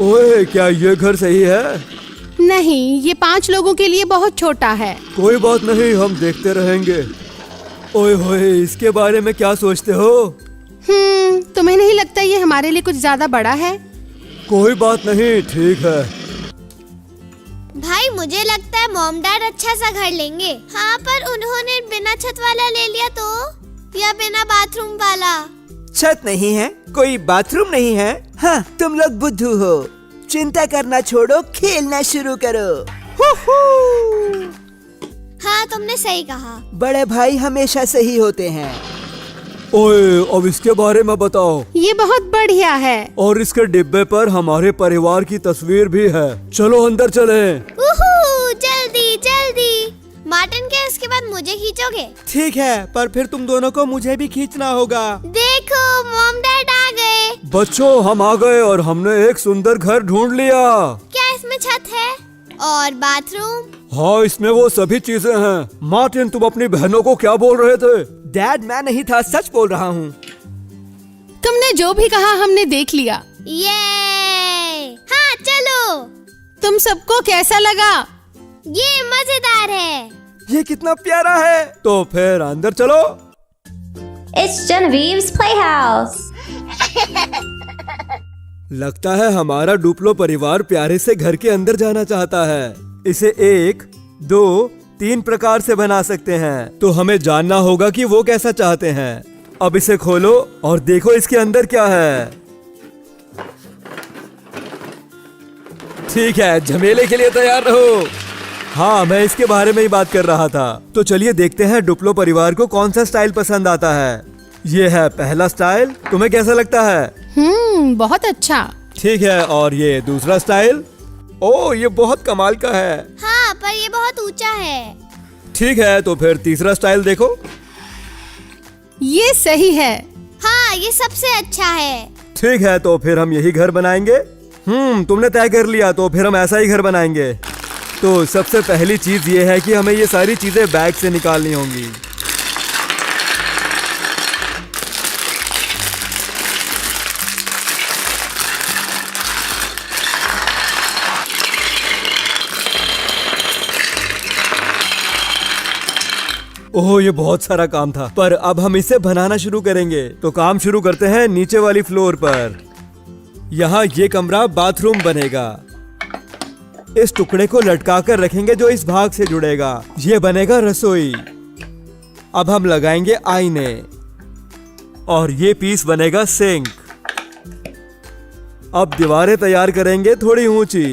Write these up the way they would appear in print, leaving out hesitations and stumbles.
ओए, क्या ये घर सही है? नहीं, ये 5 लोगों के लिए बहुत छोटा है। कोई बात नहीं, हम देखते रहेंगे। ओए होए, इसके बारे में क्या सोचते हो? तुम्हें नहीं लगता ये हमारे लिए कुछ ज्यादा बड़ा है? कोई बात नहीं, ठीक है। भाई मुझे लगता है मॉम डैड अच्छा सा घर लेंगे। हाँ, पर उन्होंने बिना छत वाला ले लिया तो, या बिना बाथरूम वाला। छत नहीं है, कोई बाथरूम नहीं है। हाँ, तुम लोग बुद्धू हो। चिंता करना छोड़ो, खेलना शुरू करो। हाँ, तुमने सही कहा। बड़े भाई हमेशा सही होते हैं। ओए, अब इसके बारे में बताओ। ये बहुत बढ़िया है। और इसके डिब्बे पर हमारे परिवार की तस्वीर भी है। चलो अंदर चलें। जल्दी जल्दी। मार्टिन, क्या इसके बाद मुझे खींचोगे? ठीक है, पर फिर तुम दोनों को मुझे भी खींचना होगा। देखो, मॉम डैड आ गए। बच्चों, हम आ गए और हमने एक सुंदर घर ढूंढ लिया। क्या इसमें छत है और बाथरूम? हाँ, इसमें वो सभी चीजें हैं। मार्टिन, तुम अपनी बहनों को क्या बोल रहे थे? डैड, मैं नहीं था, सच बोल रहा हूँ। तुमने जो भी कहा हमने देख लिया। ये हाँ, चलो। तुम सबको कैसा लगा? ये मजेदार है। ये कितना प्यारा है। तो फिर अंदर चलो। It's Genevieve's Playhouse. लगता है हमारा डुप्लो परिवार प्यारे से घर के अंदर जाना चाहता है। इसे 1, 2, 3 प्रकार से बना सकते हैं। तो हमें जानना होगा कि वो कैसा चाहते हैं। अब इसे खोलो और देखो इसके अंदर क्या है। ठीक है, झमेले के लिए तैयार रहो। हाँ, मैं इसके बारे में ही बात कर रहा था। तो चलिए देखते हैं डुप्लो परिवार को कौन सा स्टाइल पसंद आता है। ये है पहला स्टाइल। तुम्हें कैसा लगता है? बहुत अच्छा। ठीक है, और ये दूसरा स्टाइल? ओह, ये बहुत कमाल का है। हाँ, पर ये बहुत ऊंचा है। ठीक है, तो फिर तीसरा स्टाइल देखो। ये सही है। हाँ, ये सबसे अच्छा है। ठीक है, तो फिर हम यही घर बनाएंगे। तुमने तय कर लिया, तो फिर हम ऐसा ही घर बनाएंगे। तो सबसे पहली चीज ये है कि हमें ये सारी चीजें बैग से निकालनी होंगी। ओह, ये बहुत सारा काम था, पर अब हम इसे बनाना शुरू करेंगे। तो काम शुरू करते हैं नीचे वाली फ्लोर पर। यहाँ ये कमरा बाथरूम बनेगा। इस टुकड़े को लटका कर रखेंगे जो इस भाग से जुड़ेगा। ये बनेगा रसोई। अब हम लगाएंगे आईने और ये पीस बनेगा सिंक। अब दीवारें तैयार करेंगे थोड़ी ऊंची।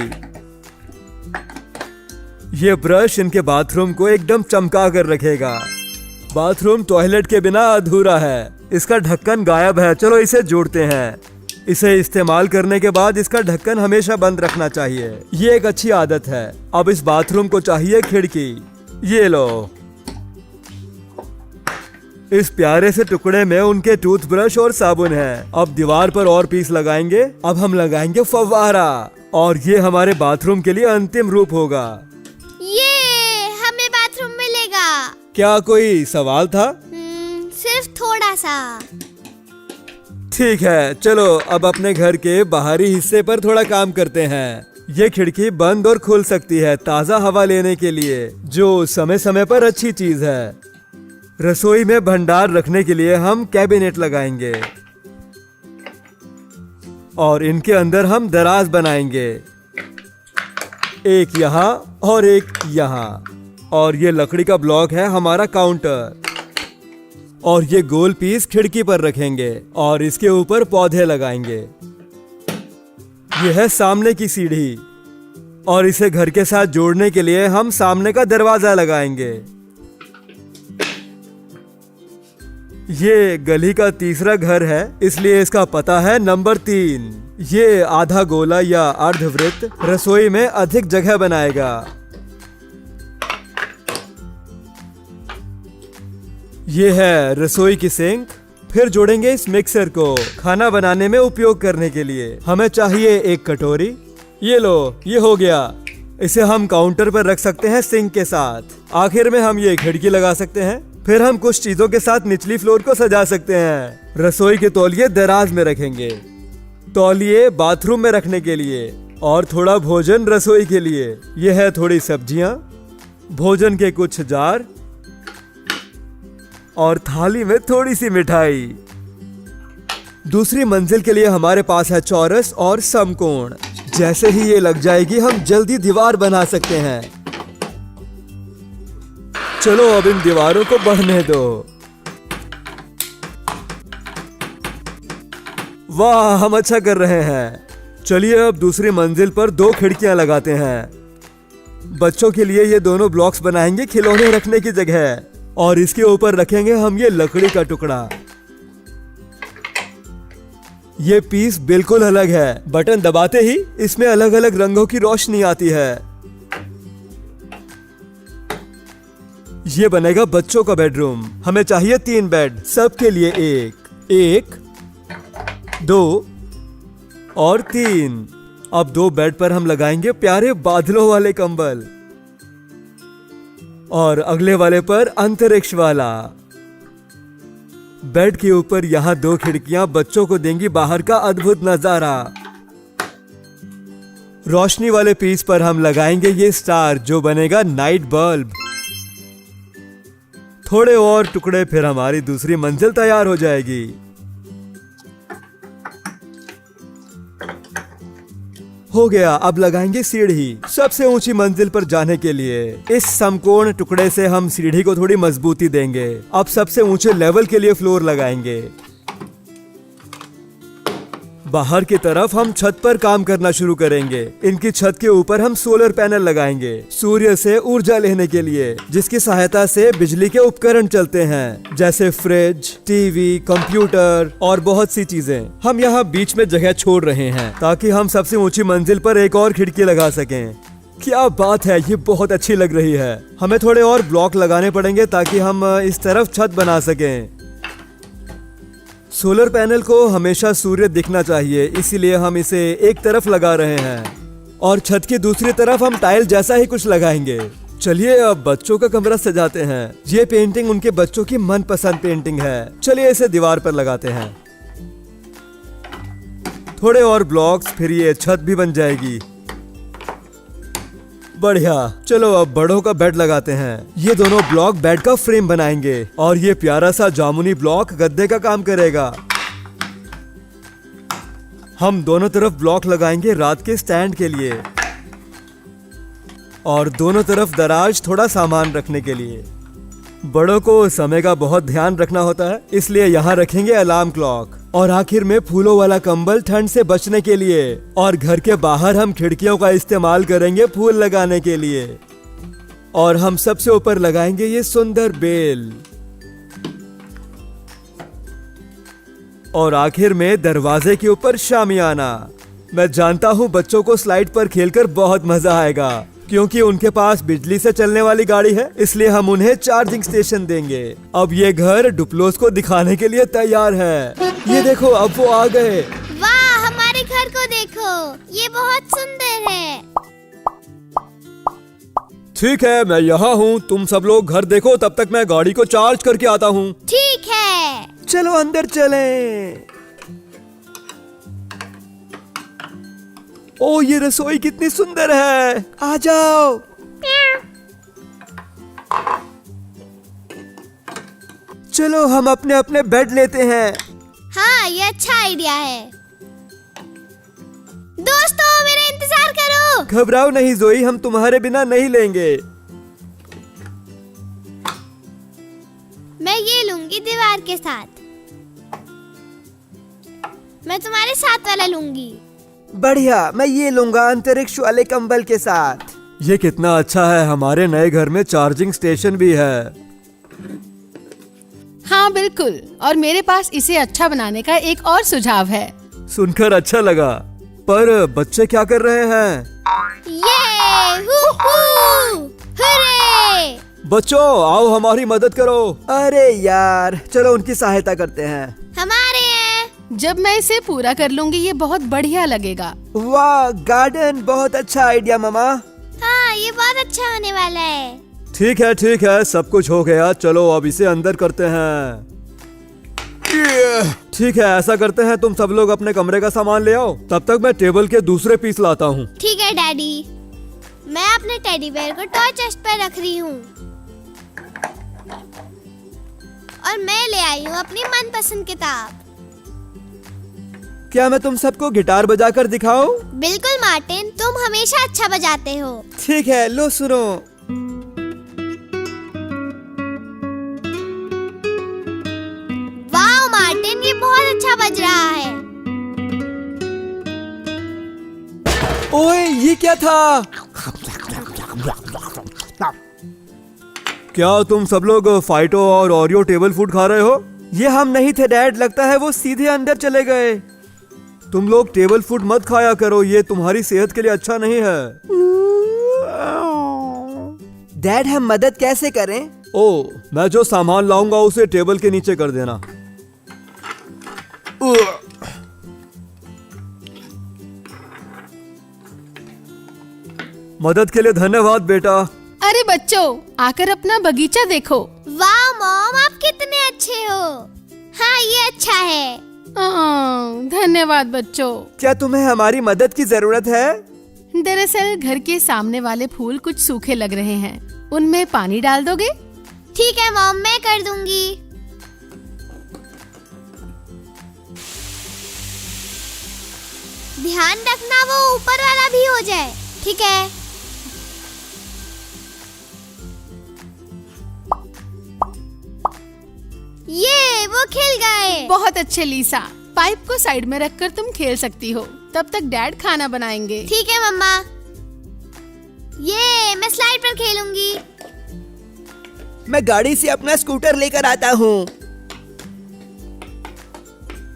ये ब्रश इनके बाथरूम को एकदम चमका कर रखेगा। बाथरूम टॉयलेट के बिना अधूरा है। इसका ढक्कन गायब है। चलो इसे जोड़ते हैं। इसे इस्तेमाल करने के बाद इसका ढक्कन हमेशा बंद रखना चाहिए। ये एक अच्छी आदत है। अब इस बाथरूम को चाहिए खिड़की। ये लो। इस प्यारे से टुकड़े में उनके टूथब्रश और साबुन है। अब दीवार पर और पीस लगाएंगे। अब हम लगाएंगे फव्वारा और ये हमारे बाथरूम के लिए अंतिम रूप होगा। ये हमें बाथरूम मिलेगा। क्या कोई सवाल था? सिर्फ थोड़ा सा। ठीक है, चलो अब अपने घर के बाहरी हिस्से पर थोड़ा काम करते हैं। ये खिड़की बंद और खुल सकती है ताज़ा हवा लेने के लिए, जो समय समय पर अच्छी चीज है। रसोई में भंडार रखने के लिए हम कैबिनेट लगाएंगे और इनके अंदर हम दराज बनाएंगे, एक यहाँ और एक यहाँ। और ये लकड़ी का ब्लॉक है हमारा काउंटर। और ये गोल पीस खिड़की पर रखेंगे और इसके ऊपर पौधे लगाएंगे। यह है सामने की सीढ़ी और इसे घर के साथ जोड़ने के लिए हम सामने का दरवाजा लगाएंगे। ये गली का तीसरा घर है, इसलिए इसका पता है नंबर 3। ये आधा गोला या अर्धवृत्त रसोई में अधिक जगह बनाएगा। ये है रसोई की सिंक। फिर जोड़ेंगे इस मिक्सर को खाना बनाने में उपयोग करने के लिए। हमें चाहिए एक कटोरी। ये लो, ये हो गया। इसे हम काउंटर पर रख सकते हैं सिंक के साथ। आखिर में हम ये खिड़की लगा सकते हैं। फिर हम कुछ चीजों के साथ निचली फ्लोर को सजा सकते हैं। रसोई के तौलिए दराज में रखेंगे। तौलिए बाथरूम में रखने के लिए और थोड़ा भोजन रसोई के लिए। यह है थोड़ी सब्जियां, भोजन के कुछ जार और थाली में थोड़ी सी मिठाई। दूसरी मंजिल के लिए हमारे पास है चौरस और समकोण। जैसे ही ये लग जाएगी हम जल्दी दीवार बना सकते हैं। चलो अब इन दीवारों को बढ़ने दो। वाह, हम अच्छा कर रहे हैं। चलिए अब दूसरी मंजिल पर 2 खिड़कियां लगाते हैं। बच्चों के लिए ये दोनों ब्लॉक्स बनाएंगे खिलौने रखने की जगह, और इसके ऊपर रखेंगे हम ये लकड़ी का टुकड़ा। ये पीस बिल्कुल अलग है। बटन दबाते ही इसमें अलग अलग रंगों की रोशनी आती है। ये बनेगा बच्चों का बेडरूम। हमें चाहिए 3 बेड, सबके लिए एक, 2 और 3। अब 2 बेड पर हम लगाएंगे प्यारे बादलों वाले कंबल और अगले वाले पर अंतरिक्ष वाला। बेड के ऊपर यहाँ 2 खिड़कियां बच्चों को देंगी बाहर का अद्भुत नजारा। रोशनी वाले पीस पर हम लगाएंगे ये स्टार जो बनेगा नाइट बल्ब। थोड़े और टुकड़े, फिर हमारी दूसरी मंजिल तैयार हो जाएगी। हो गया, अब लगाएंगे सीढ़ी सबसे ऊंची मंजिल पर जाने के लिए। इस समकोण टुकड़े से हम सीढ़ी को थोड़ी मजबूती देंगे। अब सबसे ऊंचे लेवल के लिए फ्लोर लगाएंगे। बाहर की तरफ हम छत पर काम करना शुरू करेंगे। इनकी छत के ऊपर हम सोलर पैनल लगाएंगे सूर्य से ऊर्जा लेने के लिए, जिसकी सहायता से बिजली के उपकरण चलते हैं जैसे फ्रिज, टीवी, कंप्यूटर और बहुत सी चीजें। हम यहाँ बीच में जगह छोड़ रहे हैं ताकि हम सबसे ऊंची मंजिल पर एक और खिड़की लगा सकें। क्या बात है, ये बहुत अच्छी लग रही है। हमें थोड़े और ब्लॉक लगाने पड़ेंगे ताकि हम इस तरफ छत बना सकें। सोलर पैनल को हमेशा सूर्य दिखना चाहिए, इसीलिए हम इसे एक तरफ लगा रहे हैं और छत की दूसरी तरफ हम टाइल जैसा ही कुछ लगाएंगे। चलिए अब बच्चों का कमरा सजाते हैं। ये पेंटिंग उनके बच्चों की मनपसंद पेंटिंग है। चलिए इसे दीवार पर लगाते हैं। थोड़े और ब्लॉक्स, फिर ये छत भी बन जाएगी। बढ़िया, चलो अब बड़ों का बेड लगाते हैं। ये दोनों ब्लॉक बेड का फ्रेम बनाएंगे और ये प्यारा सा जामुनी ब्लॉक गद्दे का काम करेगा। हम दोनों तरफ ब्लॉक लगाएंगे रात के स्टैंड के लिए और दोनों तरफ दराज थोड़ा सामान रखने के लिए। बड़ों को समय का बहुत ध्यान रखना होता है, इसलिए यहाँ रखेंगे अलार्म क्लॉक। और आखिर में फूलों वाला कंबल ठंड से बचने के लिए। और घर के बाहर हम खिड़कियों का इस्तेमाल करेंगे फूल लगाने के लिए। और हम सबसे ऊपर लगाएंगे ये सुंदर बेल। और आखिर में दरवाजे के ऊपर शामियाना। मैं जानता हूँ बच्चों को स्लाइड पर खेलकर बहुत मजा आएगा, क्योंकि उनके पास बिजली से चलने वाली गाड़ी है, इसलिए हम उन्हें चार्जिंग स्टेशन देंगे। अब ये घर डुप्लोस को दिखाने के लिए तैयार है। ये देखो, अब वो आ गए। वाह, हमारे घर को देखो, ये बहुत सुंदर है। ठीक है, मैं यहाँ हूँ, तुम सब लोग घर देखो, तब तक मैं गाड़ी को चार्ज करके आता हूँ। ठीक है। चलो अंदर चलें। ओ, ये रसोई कितनी सुंदर है। आ जाओ। चलो हम अपने अपने बेड लेते हैं। हाँ, ये अच्छा आइडिया है। दोस्तों, मेरा इंतजार करो। घबराओ नहीं जोई, हम तुम्हारे बिना नहीं लेंगे। मैं ये लूंगी दीवार के साथ। मैं तुम्हारे साथ वाला लूंगी। बढ़िया, मैं ये लूंगा अंतरिक्ष वाले कंबल के साथ। ये कितना अच्छा है, हमारे नए घर में चार्जिंग स्टेशन भी है। हाँ बिल्कुल, और मेरे पास इसे अच्छा बनाने का एक और सुझाव है। सुनकर अच्छा लगा, पर बच्चे क्या कर रहे हैं? ये हुर्रे! बच्चों आओ हमारी मदद करो। अरे यार, चलो उनकी सहायता करते हैं। हमारे हैं। जब मैं इसे पूरा कर लूंगी ये बहुत बढ़िया लगेगा। वाह, गार्डन बहुत अच्छा आइडिया मामा। हाँ, ये बहुत अच्छा होने वाला है। ठीक है, सब कुछ हो गया। चलो अब इसे अंदर करते हैं। ठीक है, ऐसा करते हैं, तुम सब लोग अपने कमरे का सामान ले आओ, तब तक मैं टेबल के दूसरे पीस लाता हूँ। ठीक है डैडी। मैं अपने टेडी बेयर को टॉय चेस्ट पर रख रही हूँ और मैं ले आई हूँ अपनी मनपसंद किताब। क्या मैं तुम सबको गिटार बजाकर दिखाऊं? बिल्कुल मार्टिन, तुम हमेशा अच्छा बजाते हो। ठीक है, लो सुनो। वाह मार्टिन, ये बहुत अच्छा बज रहा है। ओए, ये क्या था? क्या तुम सब लोग फाइटो और ओरियो टेबल फूड खा रहे हो? ये हम नहीं थे डैड, लगता है वो सीधे अंदर चले गए। तुम लोग टेबल फूड मत खाया करो, ये तुम्हारी सेहत के लिए अच्छा नहीं है। डैड, हम मदद कैसे करें? ओ, मैं जो सामान लाऊंगा उसे टेबल के नीचे कर देना। मदद के लिए धन्यवाद बेटा। अरे बच्चों, आकर अपना बगीचा देखो। वाह मॉम, आप कितने अच्छे हो। हाँ, ये अच्छा है। धन्यवाद बच्चों। क्या तुम्हें हमारी मदद की जरूरत है? दरअसल घर के सामने वाले फूल कुछ सूखे लग रहे हैं, उनमें पानी डाल दोगे? ठीक है मॉम, मैं कर दूंगी। ध्यान रखना वो ऊपर वाला भी हो जाए। ठीक है। ये वो खिल गए। बहुत अच्छे लीसा, पाइप को साइड में रखकर तुम खेल सकती हो, तब तक डैड खाना बनाएंगे। ठीक है मम्मा। ये मैं स्लाइड पर खेलूंगी। मैं गाड़ी से अपना स्कूटर लेकर आता हूँ।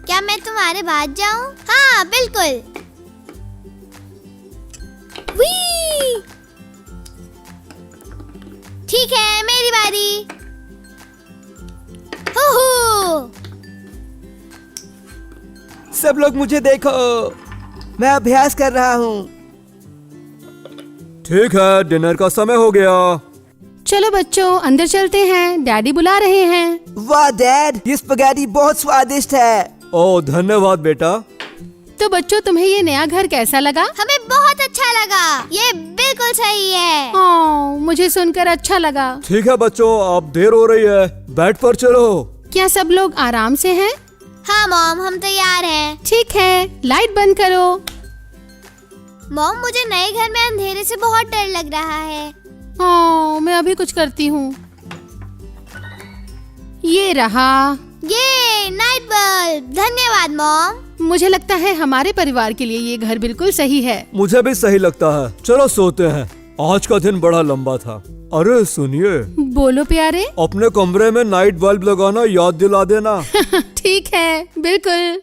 क्या मैं तुम्हारे बाद जाऊं? हाँ बिल्कुल। वी! ठीक है, मेरी बारी। हो। सब लोग मुझे देखो, मैं अभ्यास कर रहा हूँ। ठीक है, डिनर का समय हो गया। चलो बच्चों, अंदर चलते हैं, डैडी बुला रहे हैं। वाह डैड, ये स्पगेटी बहुत स्वादिष्ट है। ओ, धन्यवाद बेटा। तो बच्चों, तुम्हें ये नया घर कैसा लगा? हमें बहुत अच्छा लगा, ये बिल्कुल सही है। मुझे सुनकर अच्छा लगा। ठीक है बच्चों, अब देर हो रही है, बेड पर चलो। क्या सब लोग आराम से हैं? हाँ मॉम, हम तैयार हैं। ठीक है, लाइट बंद करो। मॉम, मुझे नए घर में अंधेरे से बहुत डर लग रहा है। मैं अभी कुछ करती हूँ। ये रहा। ये नाइट बल्ब। धन्यवाद मॉम। मुझे लगता है हमारे परिवार के लिए ये घर बिल्कुल सही है। मुझे भी सही लगता है। चलो सोते हैं, आज का दिन बड़ा लंबा था। अरे सुनिए, बोलो प्यारे। अपने कमरे में नाइट बल्ब लगाना याद दिला देना। ठीक है, बिल्कुल।